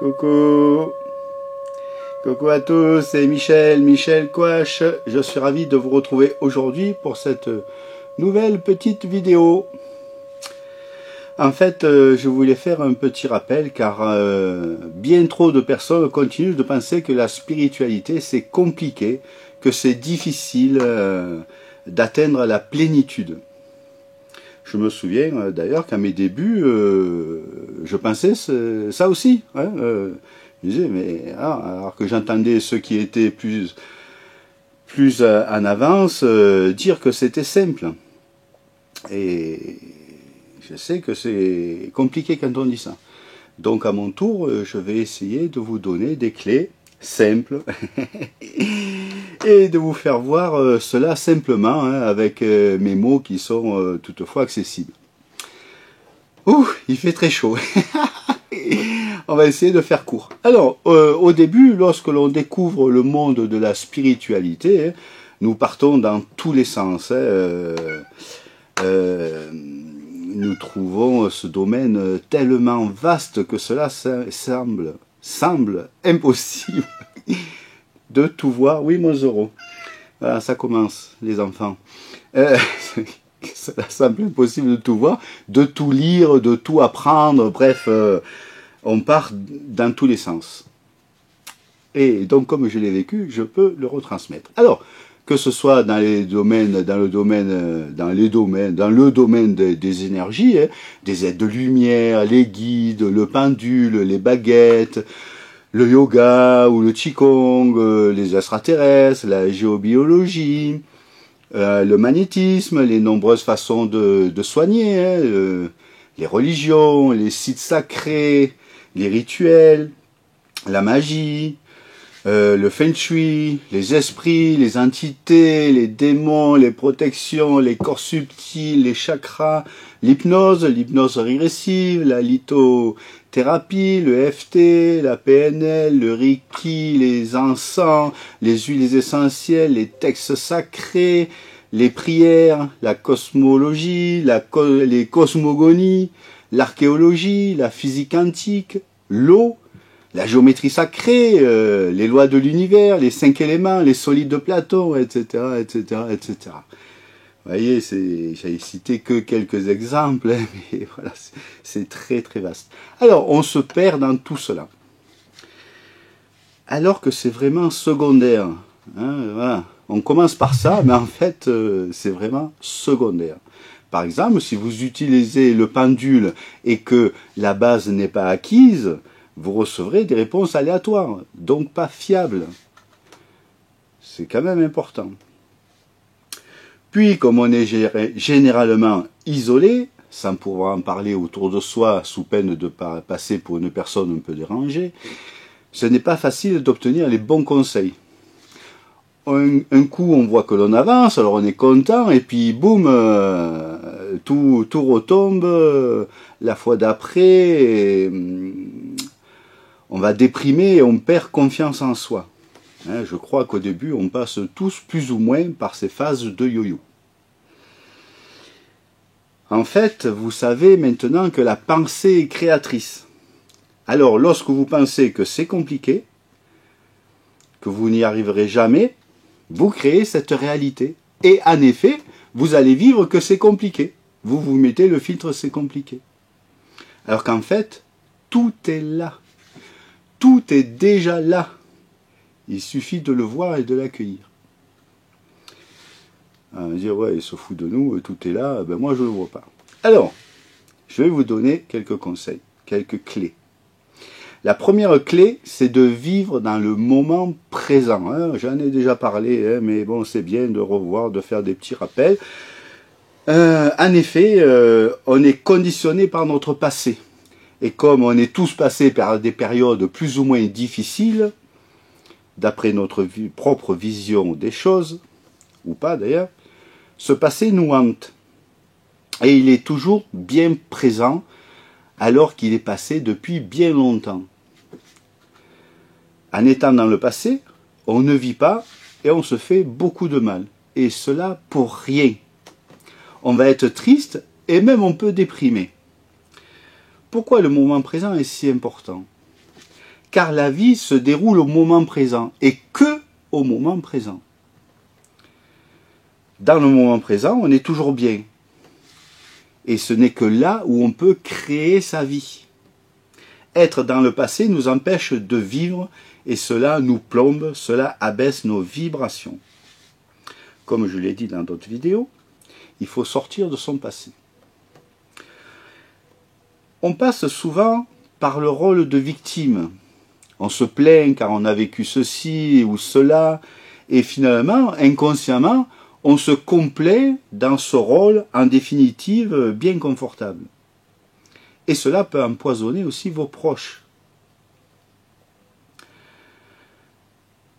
Coucou. Coucou à tous, c'est Michel Couache. Je suis ravi de vous retrouver aujourd'hui pour cette nouvelle petite vidéo. En fait, je voulais faire un petit rappel car bien trop de personnes continuent de penser que la spiritualité c'est compliqué, que c'est difficile d'atteindre la plénitude. Je me souviens d'ailleurs qu'à mes débuts, je pensais ça aussi. Hein, je disais, mais alors que j'entendais ceux qui étaient plus en avance dire que c'était simple. Et je sais que c'est compliqué quand on dit ça. Donc à mon tour, je vais essayer de vous donner des clés simples et de vous faire voir cela simplement hein, avec mes mots qui sont toutefois accessibles. Ouh, il fait très chaud. On va essayer de faire court. Alors, au début, lorsque l'on découvre le monde de la spiritualité, hein, nous partons dans tous les sens. Hein, nous trouvons ce domaine tellement vaste que cela semble impossible de tout voir. Oui, mon Zoro. Voilà, ça commence, les enfants. Cela semble impossible de tout voir, de tout lire, de tout apprendre. Bref, on part dans tous les sens. Et donc, comme je l'ai vécu, je peux le retransmettre. Alors, que ce soit dans le domaine des énergies, hein, des aides de lumière, les guides, le pendule, les baguettes, le yoga ou le qigong, les extraterrestres, la géobiologie, le magnétisme, les nombreuses façons de soigner, hein, les religions, les sites sacrés, les rituels, la magie, le feng shui, les esprits, les entités, les démons, les protections, les corps subtils, les chakras, l'hypnose régressive, la lithothérapie, le EFT, la PNL, le Reiki, les encens, les huiles essentielles, les textes sacrés, les prières, la cosmologie, les cosmogonies, l'archéologie, la physique quantique, l'eau, la géométrie sacrée, les lois de l'univers, les 5 éléments, les solides de Platon, etc., etc., etc. Vous voyez, j'ai cité que quelques exemples, hein, mais voilà, c'est très très vaste. Alors, on se perd dans tout cela. Alors que c'est vraiment secondaire. Hein, voilà. On commence par ça, mais en fait, c'est vraiment secondaire. Par exemple, si vous utilisez le pendule et que la base n'est pas acquise, vous recevrez des réponses aléatoires, donc pas fiables. C'est quand même important. Puis, comme on est généralement isolé, sans pouvoir en parler autour de soi, sous peine de passer pour une personne un peu dérangée, ce n'est pas facile d'obtenir les bons conseils. Un coup, on voit que l'on avance, alors on est content, et puis boum, tout retombe la fois d'après, on va déprimer et on perd confiance en soi. Hein, je crois qu'au début, on passe tous plus ou moins par ces phases de yo-yo. En fait, vous savez maintenant que la pensée est créatrice. Alors, lorsque vous pensez que c'est compliqué, que vous n'y arriverez jamais, vous créez cette réalité. Et en effet, vous allez vivre que c'est compliqué. Vous vous mettez le filtre « c'est compliqué ». Alors qu'en fait, tout est là. Tout est déjà là. Il suffit de le voir et de l'accueillir. Dire, ouais, il se fout de nous, tout est là, ben moi je ne le vois pas. Alors, je vais vous donner quelques conseils, quelques clés. La première clé, c'est de vivre dans le moment présent. Hein. J'en ai déjà parlé, hein, mais bon, c'est bien de revoir, de faire des petits rappels. En effet, on est conditionné par notre passé. Et comme on est tous passés par des périodes plus ou moins difficiles, d'après notre propre vision des choses, ou pas d'ailleurs, ce passé nous hante. Et il est toujours bien présent, alors qu'il est passé depuis bien longtemps. En étant dans le passé, on ne vit pas et on se fait beaucoup de mal. Et cela pour rien. On va être triste et même on peut déprimer. Pourquoi le moment présent est si important? car la vie se déroule au moment présent, et que au moment présent. Dans le moment présent, on est toujours bien. Et ce n'est que là où on peut créer sa vie. Être dans le passé nous empêche de vivre, et cela nous plombe, cela abaisse nos vibrations. Comme je l'ai dit dans d'autres vidéos, il faut sortir de son passé. On passe souvent par le rôle de victime. On se plaint car on a vécu ceci ou cela, et finalement, inconsciemment, on se complaît dans ce rôle, en définitive, bien confortable. Et cela peut empoisonner aussi vos proches.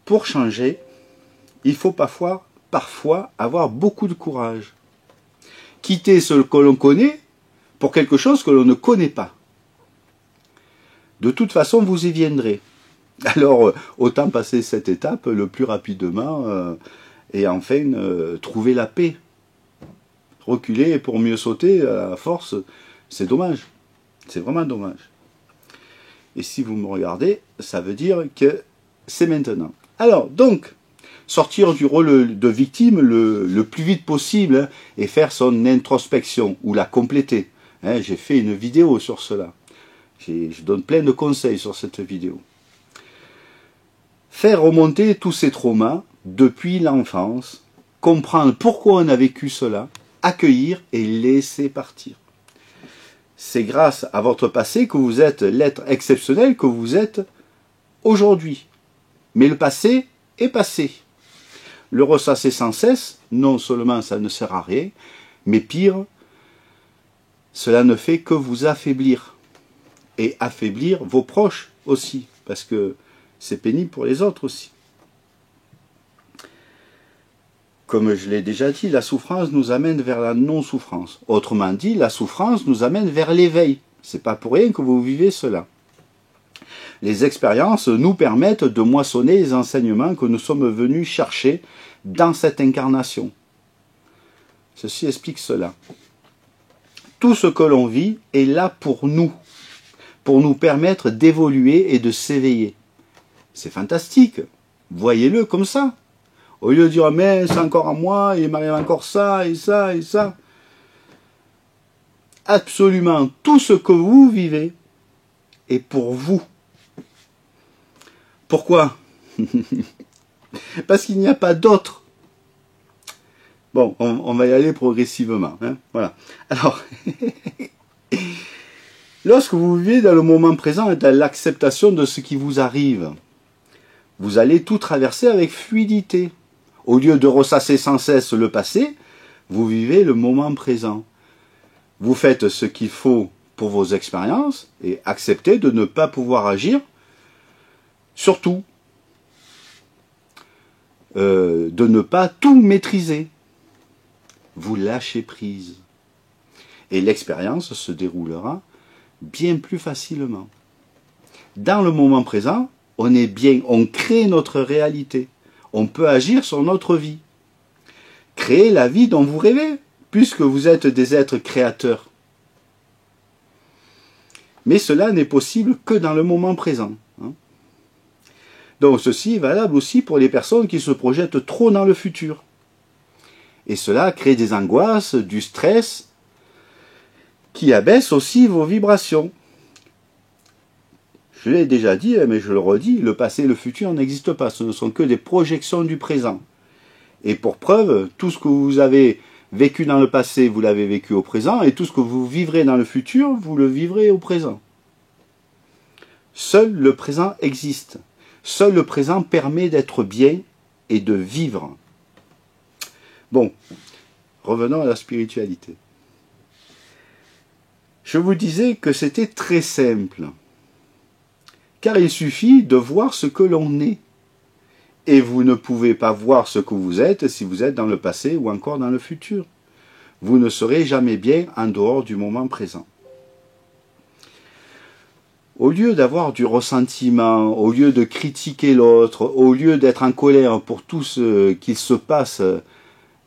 Pour changer, il faut parfois avoir beaucoup de courage. Quitter ce que l'on connaît pour quelque chose que l'on ne connaît pas. De toute façon, vous y viendrez. Alors, autant passer cette étape le plus rapidement et enfin trouver la paix. Reculer pour mieux sauter à force, c'est dommage. C'est vraiment dommage. Et si vous me regardez, ça veut dire que c'est maintenant. Alors, donc, sortir du rôle de victime le plus vite possible et faire son introspection ou la compléter. J'ai fait une vidéo sur cela. Je donne plein de conseils sur cette vidéo. Faire remonter tous ces traumas depuis l'enfance, comprendre pourquoi on a vécu cela, accueillir et laisser partir. C'est grâce à votre passé que vous êtes l'être exceptionnel que vous êtes aujourd'hui. Mais le passé est passé. Le ressasser sans cesse, non seulement ça ne sert à rien, mais pire, cela ne fait que vous affaiblir. Et affaiblir vos proches aussi, parce que c'est pénible pour les autres aussi. Comme je l'ai déjà dit, la souffrance nous amène vers la non-souffrance. Autrement dit, la souffrance nous amène vers l'éveil. C'est pas pour rien que vous vivez cela. Les expériences nous permettent de moissonner les enseignements que nous sommes venus chercher dans cette incarnation. Ceci explique cela. Tout ce que l'on vit est là pour nous permettre d'évoluer et de s'éveiller. C'est fantastique. Voyez-le comme ça. Au lieu de dire, mais c'est encore à moi, il m'arrive encore ça, et ça, et ça. Absolument tout ce que vous vivez est pour vous. Pourquoi? Parce qu'il n'y a pas d'autre. Bon, on va y aller progressivement. Voilà. Alors, lorsque vous vivez dans le moment présent et dans l'acceptation de ce qui vous arrive, vous allez tout traverser avec fluidité. Au lieu de ressasser sans cesse le passé, vous vivez le moment présent. Vous faites ce qu'il faut pour vos expériences et acceptez de ne pas pouvoir agir sur tout. De ne pas tout maîtriser. Vous lâchez prise. Et l'expérience se déroulera bien plus facilement. Dans le moment présent, on est bien, on crée notre réalité. On peut agir sur notre vie. Créer la vie dont vous rêvez, puisque vous êtes des êtres créateurs. Mais cela n'est possible que dans le moment présent. Donc ceci est valable aussi pour les personnes qui se projettent trop dans le futur. Et cela crée des angoisses, du stress, qui abaisse aussi vos vibrations. Je l'ai déjà dit, mais je le redis, le passé et le futur n'existent pas, ce ne sont que des projections du présent. Et pour preuve, tout ce que vous avez vécu dans le passé, vous l'avez vécu au présent, et tout ce que vous vivrez dans le futur, vous le vivrez au présent. Seul le présent existe. Seul le présent permet d'être bien et de vivre. Bon, revenons à la spiritualité. Je vous disais que c'était très simple. Car il suffit de voir ce que l'on est. Et vous ne pouvez pas voir ce que vous êtes si vous êtes dans le passé ou encore dans le futur. Vous ne serez jamais bien en dehors du moment présent. Au lieu d'avoir du ressentiment, au lieu de critiquer l'autre, au lieu d'être en colère pour tout ce qu'il se passe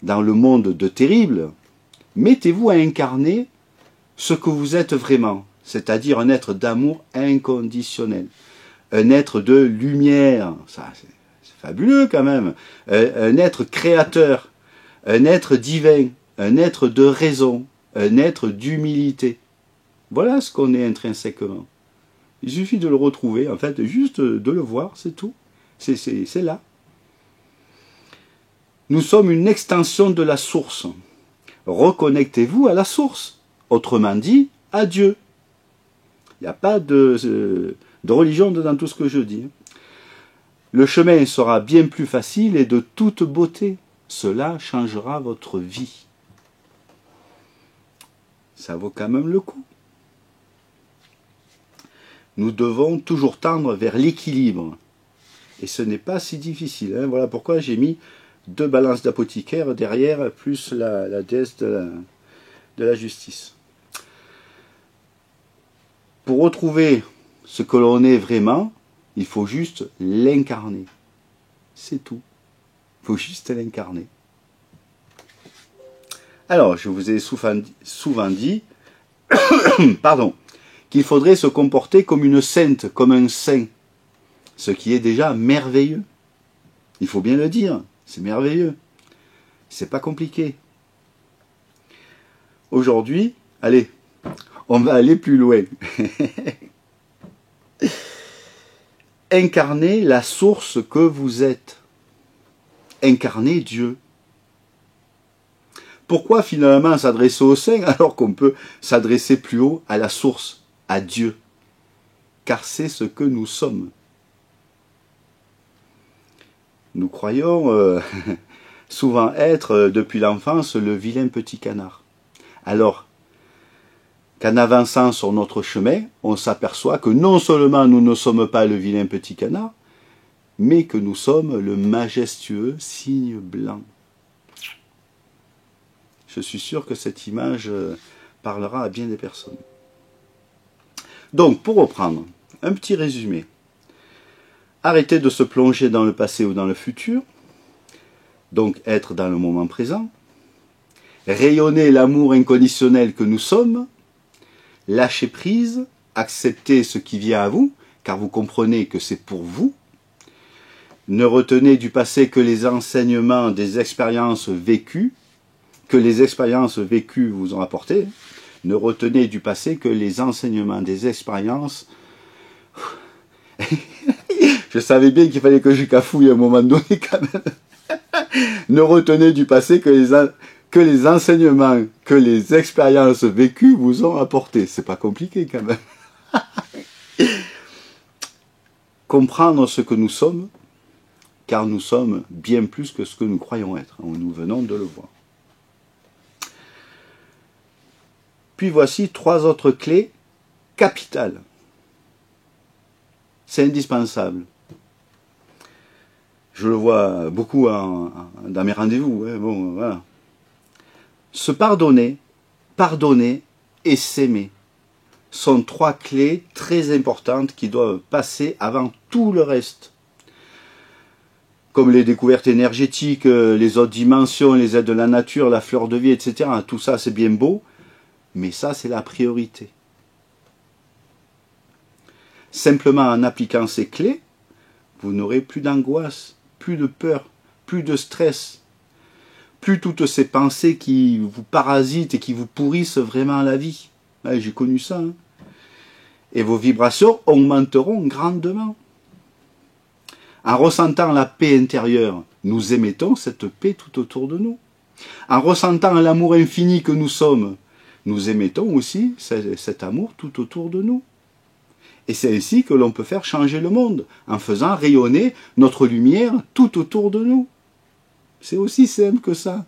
dans le monde de terrible, mettez-vous à incarner ce que vous êtes vraiment, c'est-à-dire un être d'amour inconditionnel. un être de lumière, ça c'est fabuleux quand même, un être créateur, un être divin, un être de raison, un être d'humilité. Voilà ce qu'on est intrinsèquement. Il suffit de le retrouver, en fait, juste de le voir, c'est tout. C'est là. Nous sommes une extension de la source. Reconnectez-vous à la source. Autrement dit, à Dieu. Il n'y a pas de religion dans tout ce que je dis. Le chemin sera bien plus facile et de toute beauté. Cela changera votre vie. Ça vaut quand même le coup. Nous devons toujours tendre vers l'équilibre. Et ce n'est pas si difficile. Hein. Voilà pourquoi j'ai mis 2 balances d'apothicaire derrière, plus la déesse de la justice. Pour retrouver ce que l'on est vraiment, il faut juste l'incarner. C'est tout. Il faut juste l'incarner. Alors, je vous ai souvent dit pardon, qu'il faudrait se comporter comme une sainte, comme un saint. Ce qui est déjà merveilleux. Il faut bien le dire, c'est merveilleux. C'est pas compliqué. Aujourd'hui, allez, on va aller plus loin. Incarnez la source que vous êtes. Incarnez Dieu. Pourquoi finalement s'adresser au saint alors qu'on peut s'adresser plus haut à la source, à Dieu? Car c'est ce que nous sommes. Nous croyons souvent être, depuis l'enfance, le vilain petit canard. Alors, qu'en avançant sur notre chemin, on s'aperçoit que non seulement nous ne sommes pas le vilain petit canard, mais que nous sommes le majestueux cygne blanc. Je suis sûr que cette image parlera à bien des personnes. Donc, pour reprendre, un petit résumé. Arrêtez de se plonger dans le passé ou dans le futur, donc être dans le moment présent. Rayonnez l'amour inconditionnel que nous sommes. Lâchez prise, acceptez ce qui vient à vous, car vous comprenez que c'est pour vous. Ne retenez du passé que les enseignements des expériences vécues, que les expériences vécues vous ont apporté. Ne retenez du passé que les enseignements des expériences. Je savais bien qu'il fallait que je cafouille à un moment donné quand même. Ne retenez du passé que les enseignements, que les expériences vécues vous ont apporté. C'est pas compliqué quand même. Comprendre ce que nous sommes, car nous sommes bien plus que ce que nous croyons être. Nous venons de le voir. Puis voici 3 autres clés capitales. C'est indispensable. Je le vois beaucoup dans mes rendez-vous. Hein, bon, voilà. Se pardonner, pardonner et s'aimer sont 3 clés très importantes qui doivent passer avant tout le reste. Comme les découvertes énergétiques, les autres dimensions, les aides de la nature, la fleur de vie, etc. Tout ça, c'est bien beau, mais ça, c'est la priorité. Simplement en appliquant ces clés, vous n'aurez plus d'angoisse, plus de peur, plus de stress, plus toutes ces pensées qui vous parasitent et qui vous pourrissent vraiment la vie. J'ai connu ça. Hein. Et vos vibrations augmenteront grandement. En ressentant la paix intérieure, nous émettons cette paix tout autour de nous. En ressentant l'amour infini que nous sommes, nous émettons aussi cet amour tout autour de nous. Et c'est ainsi que l'on peut faire changer le monde, en faisant rayonner notre lumière tout autour de nous. C'est aussi simple que ça.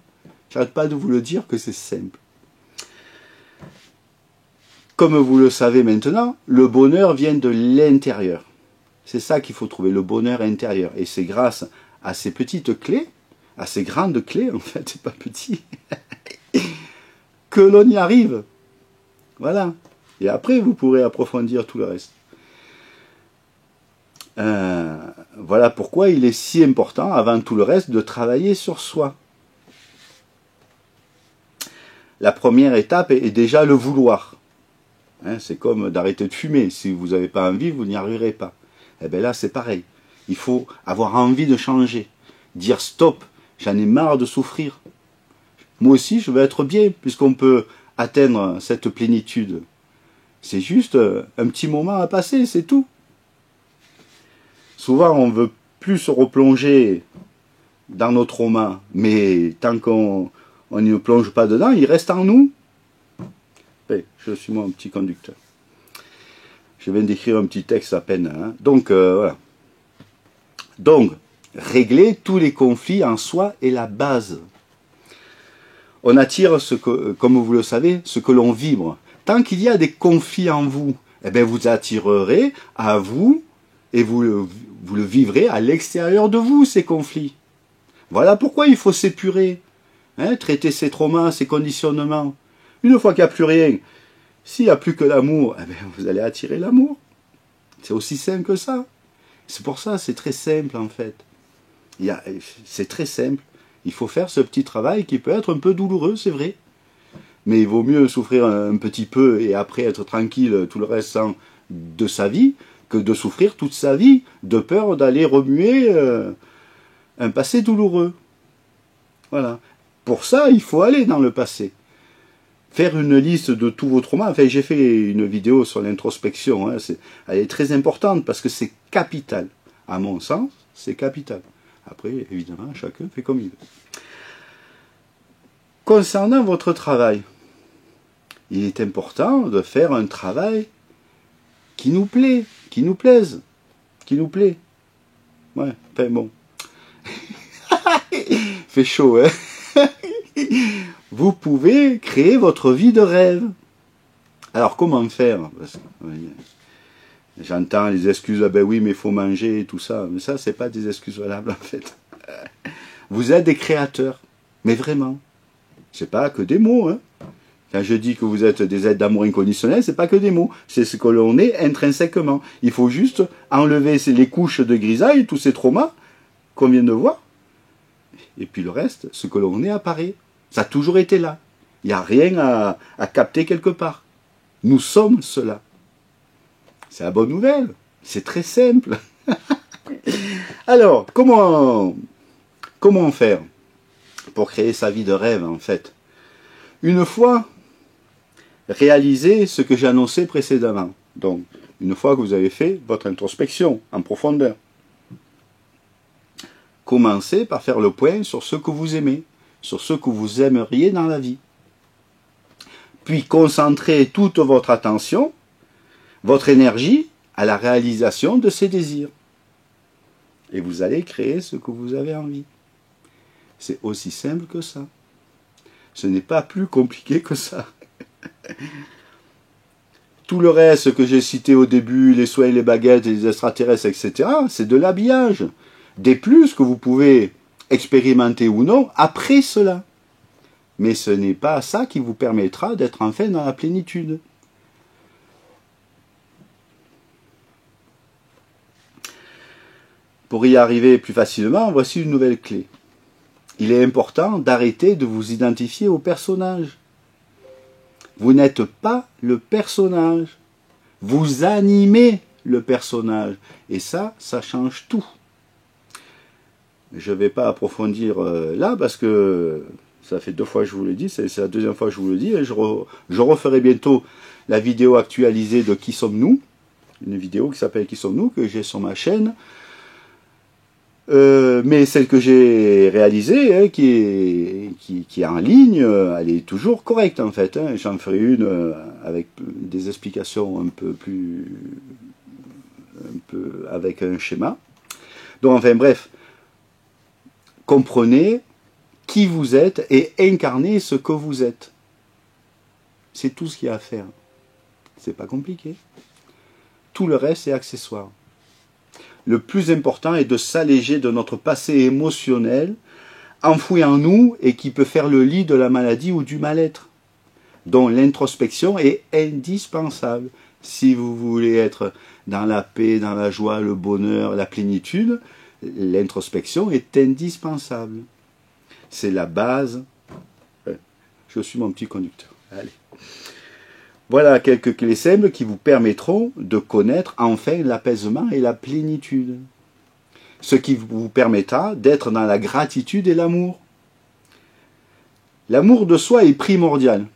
J'arrête pas de vous le dire que c'est simple. Comme vous le savez maintenant, le bonheur vient de l'intérieur. C'est ça qu'il faut trouver, le bonheur intérieur. Et c'est grâce à ces petites clés, à ces grandes clés, en fait, c'est pas petit, que l'on y arrive. Voilà. Et après, vous pourrez approfondir tout le reste. Voilà pourquoi il est si important, avant tout le reste, de travailler sur soi. La première étape est déjà le vouloir. Hein, c'est comme d'arrêter de fumer. Si vous n'avez pas envie, vous n'y arriverez pas. Eh bien là, c'est pareil. Il faut avoir envie de changer. Dire stop, j'en ai marre de souffrir. Moi aussi, je veux être bien, puisqu'on peut atteindre cette plénitude. C'est juste un petit moment à passer, c'est tout. Souvent, on veut plus se replonger dans nos traumas, mais tant qu'on ne plonge pas dedans, il reste en nous. Ben, je suis moi un petit conducteur. Je viens d'écrire un petit texte à peine. Hein. Donc, voilà. Donc, régler tous les conflits en soi est la base. On attire, comme vous le savez, ce que l'on vibre. Tant qu'il y a des conflits en vous, eh bien vous attirerez à vous et vous le vivrez à l'extérieur de vous, ces conflits. Voilà pourquoi il faut s'épurer, hein, traiter ses traumas, ses conditionnements. Une fois qu'il n'y a plus rien, s'il n'y a plus que l'amour, eh bien vous allez attirer l'amour. C'est aussi simple que ça. C'est pour ça, c'est très simple en fait. C'est très simple. Il faut faire ce petit travail qui peut être un peu douloureux, c'est vrai. Mais il vaut mieux souffrir un petit peu et après être tranquille tout le restant de sa vie que de souffrir toute sa vie de peur d'aller remuer un passé douloureux. Voilà. Pour ça, il faut aller dans le passé. Faire une liste de tous vos traumas. Enfin, j'ai fait une vidéo sur l'introspection. Hein. Elle est très importante parce que c'est capital. À mon sens, c'est capital. Après, évidemment, chacun fait comme il veut. Concernant votre travail, il est important de faire un travail qui nous plaît, qui nous plaise, qui nous plaît. Ouais, enfin bon. Fait chaud, hein. Vous pouvez créer votre vie de rêve. Alors, comment faire? Parce que, j'entends les excuses, ah ben oui, mais il faut manger et tout ça. Mais ça, c'est pas des excuses valables, en fait. Vous êtes des créateurs. Mais vraiment. C'est pas que des mots, hein. Quand je dis que vous êtes des êtres d'amour inconditionnel, c'est pas que des mots. C'est ce que l'on est intrinsèquement. Il faut juste enlever les couches de grisaille, tous ces traumas qu'on vient de voir. Et puis le reste, ce que l'on est apparaît. Ça a toujours été là. Il n'y a rien à capter quelque part. Nous sommes cela. C'est la bonne nouvelle. C'est très simple. Alors, comment faire pour créer sa vie de rêve, en fait? Une fois réalisé ce que j'ai annoncé précédemment. Donc, une fois que vous avez fait votre introspection en profondeur, commencez par faire le point sur ce que vous aimez, sur ce que vous aimeriez dans la vie. Puis concentrez toute votre attention, votre énergie, à la réalisation de ces désirs. Et vous allez créer ce que vous avez envie. C'est aussi simple que ça. Ce n'est pas plus compliqué que ça. Tout le reste que j'ai cité au début, les soins, les baguettes, les extraterrestres, etc., c'est de l'habillage. Des plus que vous pouvez expérimenter ou non après cela. Mais ce n'est pas ça qui vous permettra d'être enfin dans la plénitude. Pour y arriver plus facilement, voici une nouvelle clé. Il est important d'arrêter de vous identifier au personnage. Vous n'êtes pas le personnage. Vous animez le personnage. Et ça change tout. Je ne vais pas approfondir là parce que ça fait 2 fois que je vous le dis, c'est la 2e fois que je vous le dis. Et je referai bientôt la vidéo actualisée de Qui sommes-nous? Une vidéo qui s'appelle Qui sommes-nous? Que j'ai sur ma chaîne. Mais celle que j'ai réalisée, hein, qui est en ligne, elle est toujours correcte en fait. Hein. J'en ferai une avec des explications un peu avec un schéma. Donc enfin bref, comprenez qui vous êtes et incarnez ce que vous êtes. C'est tout ce qu'il y a à faire. C'est pas compliqué. Tout le reste est accessoire. Le plus important est de s'alléger de notre passé émotionnel, enfoui en nous et qui peut faire le lit de la maladie ou du mal-être, dont l'introspection est indispensable. Si vous voulez être dans la paix, dans la joie, le bonheur, la plénitude, l'introspection est indispensable. C'est la base. Je suis mon petit conducteur. Allez. Voilà quelques clés simples qui vous permettront de connaître enfin l'apaisement et la plénitude. Ce qui vous permettra d'être dans la gratitude et l'amour. L'amour de soi est primordial.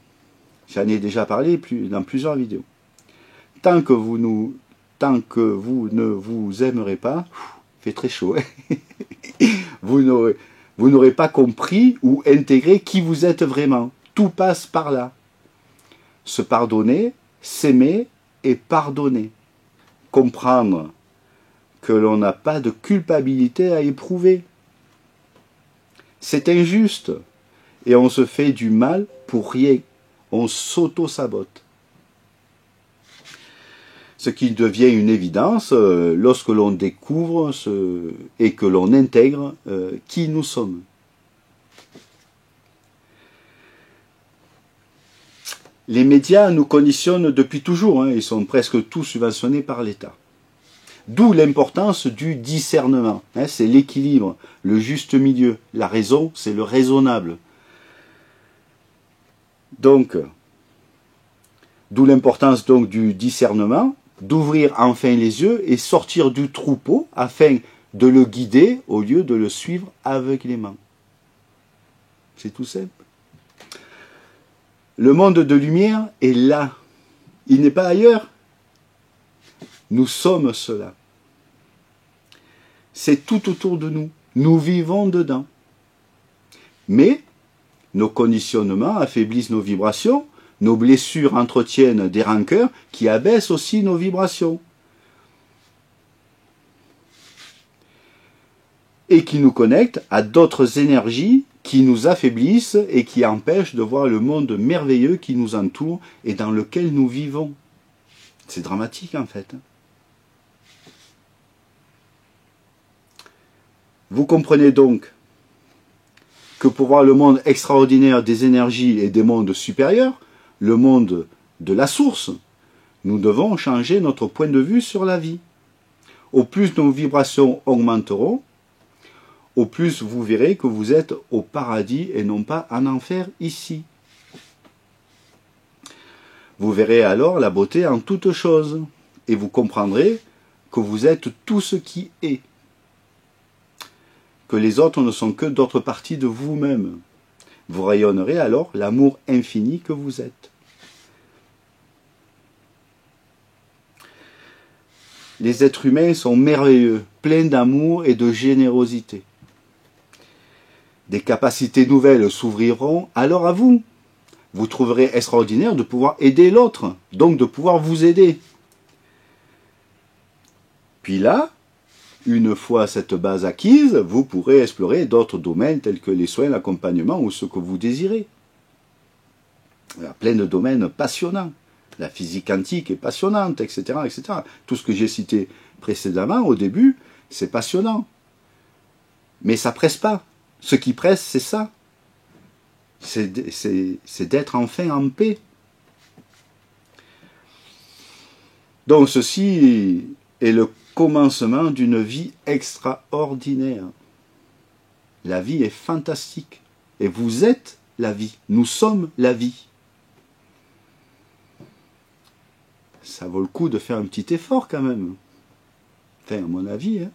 J'en ai déjà parlé dans plusieurs vidéos. Tant que vous ne vous aimerez pas, il fait très chaud, hein. Vous n'aurez pas compris ou intégré qui vous êtes vraiment. Tout passe par là. Se pardonner, s'aimer et pardonner. Comprendre que l'on n'a pas de culpabilité à éprouver. C'est injuste et on se fait du mal pour rien. On s'auto-sabote. Ce qui devient une évidence lorsque l'on découvre et que l'on intègre qui nous sommes. Les médias nous conditionnent depuis toujours, hein, ils sont presque tous subventionnés par l'État. D'où l'importance du discernement, hein, c'est l'équilibre, le juste milieu. La raison, c'est le raisonnable. Donc, d'où l'importance donc du discernement, d'ouvrir enfin les yeux et sortir du troupeau afin de le guider au lieu de le suivre aveuglément. C'est tout simple. Le monde de lumière est là. Il n'est pas ailleurs. Nous sommes cela. C'est tout autour de nous. Nous vivons dedans. Mais nos conditionnements affaiblissent nos vibrations. Nos blessures entretiennent des rancœurs qui abaissent aussi nos vibrations. Et qui nous connectent à d'autres énergies qui nous affaiblissent et qui empêchent de voir le monde merveilleux qui nous entoure et dans lequel nous vivons. C'est dramatique en fait. Vous comprenez donc que pour voir le monde extraordinaire des énergies et des mondes supérieurs, le monde de la source, nous devons changer notre point de vue sur la vie. Au plus nos vibrations augmenteront, au plus vous verrez que vous êtes au paradis et non pas en enfer ici. Vous verrez alors la beauté en toutes choses et vous comprendrez que vous êtes tout ce qui est. Que les autres ne sont que d'autres parties de vous-même. Vous rayonnerez alors l'amour infini que vous êtes. Les êtres humains sont merveilleux, pleins d'amour et de générosité. Des capacités nouvelles s'ouvriront alors à vous. Vous trouverez extraordinaire de pouvoir aider l'autre, donc de pouvoir vous aider. Puis là, une fois cette base acquise, vous pourrez explorer d'autres domaines tels que les soins, l'accompagnement ou ce que vous désirez. Il y a plein de domaines passionnants. La physique quantique est passionnante, etc., etc. Tout ce que j'ai cité précédemment, au début, c'est passionnant. Mais ça presse pas. Ce qui presse, c'est ça. C'est d'être enfin en paix. Donc ceci est le commencement d'une vie extraordinaire. La vie est fantastique. Et vous êtes la vie. Nous sommes la vie. Ça vaut le coup de faire un petit effort quand même. Enfin, à mon avis. Hein.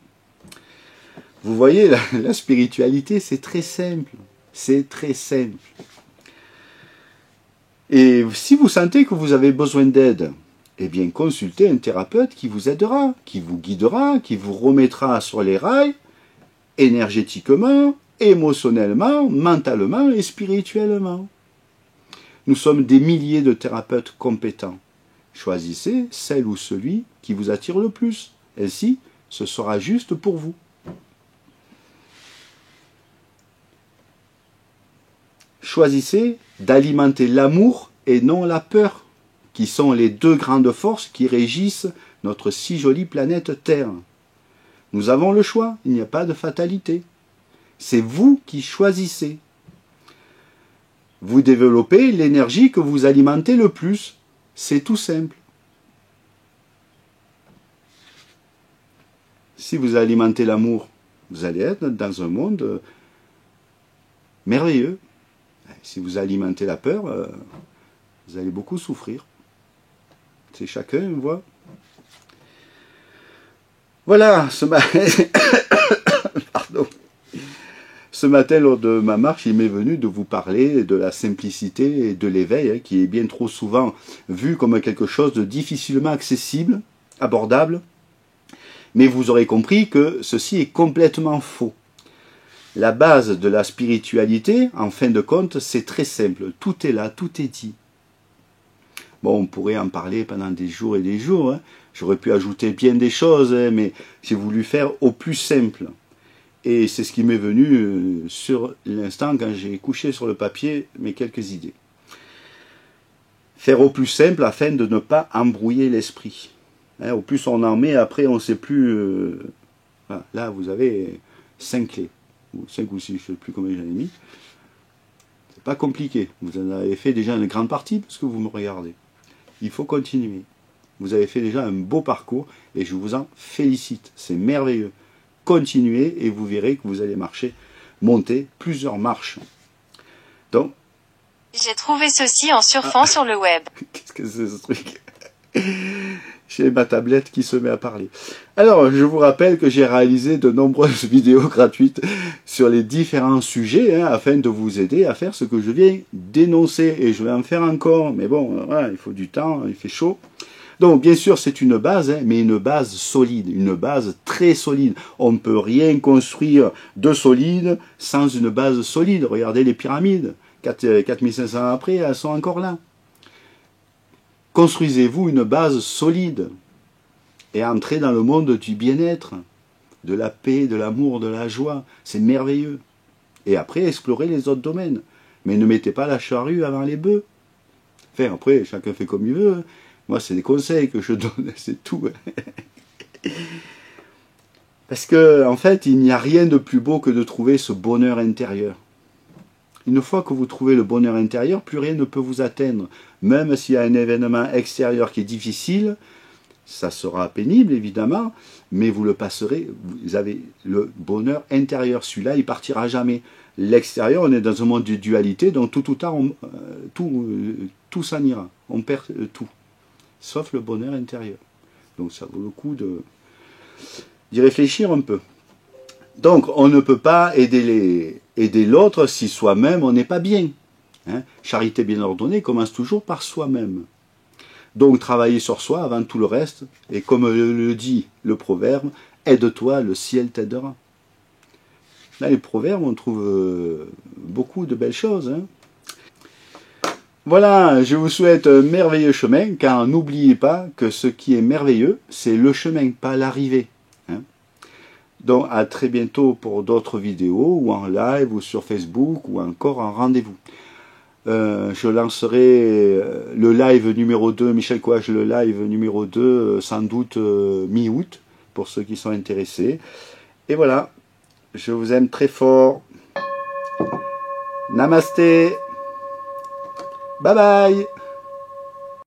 Vous voyez, la spiritualité, c'est très simple. C'est très simple. Et si vous sentez que vous avez besoin d'aide, eh bien, consultez un thérapeute qui vous aidera, qui vous guidera, qui vous remettra sur les rails, énergétiquement, émotionnellement, mentalement et spirituellement. Nous sommes des milliers de thérapeutes compétents. Choisissez celle ou celui qui vous attire le plus. Ainsi, ce sera juste pour vous. Choisissez d'alimenter l'amour et non la peur, qui sont les deux grandes forces qui régissent notre si jolie planète Terre. Nous avons le choix, il n'y a pas de fatalité. C'est vous qui choisissez. Vous développez l'énergie que vous alimentez le plus. C'est tout simple. Si vous alimentez l'amour, vous allez être dans un monde merveilleux. Si vous alimentez la peur, vous allez beaucoup souffrir. c'est chacun voit. Voilà, Pardon. Ce matin, lors de ma marche, il m'est venu de vous parler de la simplicité et de l'éveil, hein, qui est bien trop souvent vu comme quelque chose de difficilement accessible, abordable. Mais vous aurez compris que ceci est complètement faux. La base de la spiritualité, en fin de compte, c'est très simple. Tout est là, tout est dit. Bon, on pourrait en parler pendant des jours et des jours. Hein. J'aurais pu ajouter bien des choses, hein, mais j'ai voulu faire au plus simple. Et c'est ce qui m'est venu sur l'instant quand j'ai couché sur le papier mes quelques idées. Faire au plus simple afin de ne pas embrouiller l'esprit. Hein, au plus on en met, après on ne sait plus... Voilà. Là, vous avez 5 clés. 5 ou 6, je ne sais plus combien j'en ai mis. C'est pas compliqué. Vous en avez fait déjà une grande partie parce que vous me regardez. Il faut continuer. Vous avez fait déjà un beau parcours et je vous en félicite. C'est merveilleux. Continuez et vous verrez que vous allez monter plusieurs marches. Donc, j'ai trouvé ceci en surfant sur le web. Qu'est-ce que c'est ce truc? J'ai ma tablette qui se met à parler. Alors, je vous rappelle que j'ai réalisé de nombreuses vidéos gratuites sur les différents sujets, hein, afin de vous aider à faire ce que je viens d'énoncer. Et je vais en faire encore, mais bon, voilà, il faut du temps, il fait chaud. Donc, bien sûr, c'est une base, hein, mais une base solide, une base très solide. On ne peut rien construire de solide sans une base solide. Regardez les pyramides, 4500 ans après, elles sont encore là. Construisez-vous une base solide et entrez dans le monde du bien-être, de la paix, de l'amour, de la joie. C'est merveilleux. Et après, explorez les autres domaines. Mais ne mettez pas la charrue avant les bœufs. Enfin, après, chacun fait comme il veut. Hein. Moi, c'est des conseils que je donne, c'est tout. Parce que, en fait, il n'y a rien de plus beau que de trouver ce bonheur intérieur. Une fois que vous trouvez le bonheur intérieur, plus rien ne peut vous atteindre. Même s'il y a un événement extérieur qui est difficile, ça sera pénible évidemment, mais vous le passerez, vous avez le bonheur intérieur. Celui-là, il partira jamais. L'extérieur, on est dans un monde de dualité, donc tout ou tard, tout s'en ira. On perd tout, sauf le bonheur intérieur. Donc ça vaut le coup d'y réfléchir un peu. Donc, on ne peut pas aider l'autre si soi-même on n'est pas bien. Hein. Charité bien ordonnée commence toujours par soi-même. Donc, travailler sur soi avant tout le reste. Et comme le dit le proverbe, aide-toi, le ciel t'aidera. Là, les proverbes, on trouve beaucoup de belles choses. Hein. Voilà, je vous souhaite un merveilleux chemin, car n'oubliez pas que ce qui est merveilleux, c'est le chemin, pas l'arrivée. Donc à très bientôt pour d'autres vidéos, ou en live, ou sur Facebook, ou encore en rendez-vous. Je lancerai le live numéro 2, Michel Coage, le live numéro 2, sans doute mi-août, pour ceux qui sont intéressés. Et voilà, je vous aime très fort. Namasté. Bye bye.